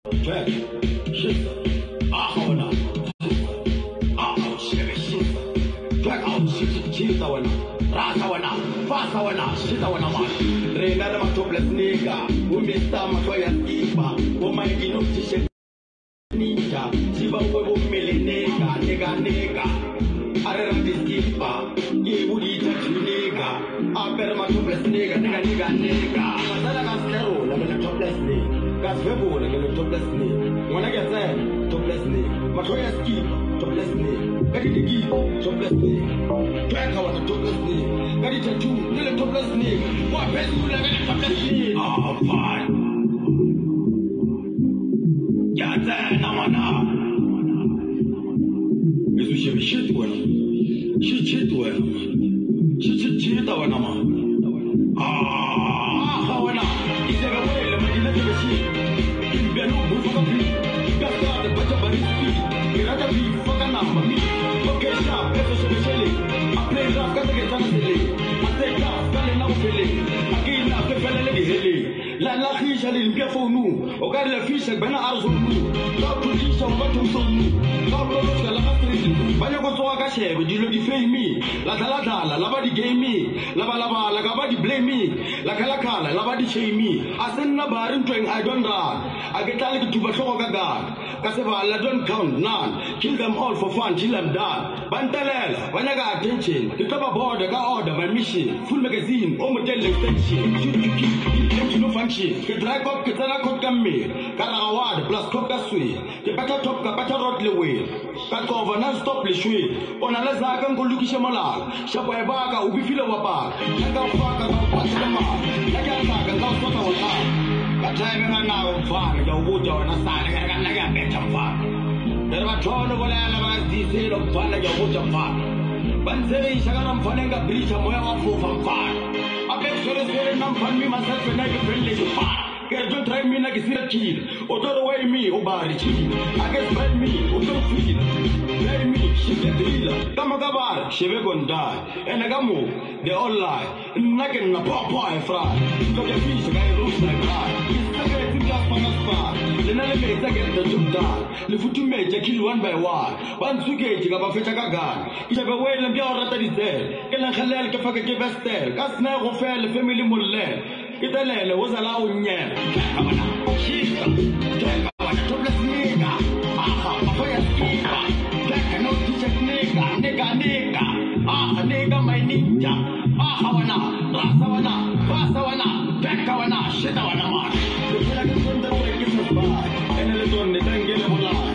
Fat, shit, ahona, shit, drag out, shit, wana, rasa wana, fasa wana, shit wana man. Renada ma topless nigga, umista ma toya skipa, uma ino t-shirt ninja, siba webo mele nigga. Arera skipa, ye woody touch nigga, aper ma topless nigga. Masala kaskero, la mele topless nigga. Gas Vebo, like a topless snake. When I get there, topless snake. Matoya skip, topless snake. Get it again, topless snake. Drag out a topless snake. Get it a two, little topless snake. What best you like a topless snake? Oh, fine. Yeah, then I'm on now. Is we should be shit when shit when shit when I'm on. How now? Is there a way? Let me get the shit. La riche les bien pour nous. Regarde la fiche avec ben argent nous. Quand tu dis ça on va tout sur nous. Quand tu dis la matrice. Banya ko to aka shebe di lo di fame me. La dala la ba di game me. La ba la ga ba di blame me. La kala la ba di shame me. Asen na barin to I don't run. I get like to ba to gaga. Kaseba la don't count none. Kill them all for fun till I'm done. Bantalela, when I got attention, the top of board, I got order my mission. Full magazine, all my tell extension. Shoot you keep no function. The drag up, the drag up, come me. Karawad, plus coca sweet. The better top, the better rot the way. Cut over, non stop the sweet. On a less I can go look at Shamala. Shapway Baga, who be feel of a bar. I got fuck about what's the mark. I got fuck about what I was on. But time and now, far, your wood on a side, I got better far. There were torn over elements, detail of fun like a wood of fun. But say, Shagaram Fanning a breach of where I'm from far. I bet so it's very non fun me myself and I can friendly to far. Don't try me like a kid, or throw away me, or body cheating. I guess bite me, or don't feed. Tell me, she get the healer. Kamagabar, she will go and die. And I got move, they all lie. Nagging a papa and fry. Got your fish, a guy roast like that. It's the guy to just for us far. The elevator get the job done. The foot to make, kill one by one. One to get you about Fitagagan. You have a way and be all that is there. Can I halal Kafaka give us there? Cast now or fair the family will learn. Italele was allowing yen. Shit, topless nigga. Aha, Mafoya skipa. No t-shirt nigga. Ah, nigga, my ninja. Ah, wana, rasa wana, peka wana, shit wana man. The flag is on the way, give us back. And the little, the tangle,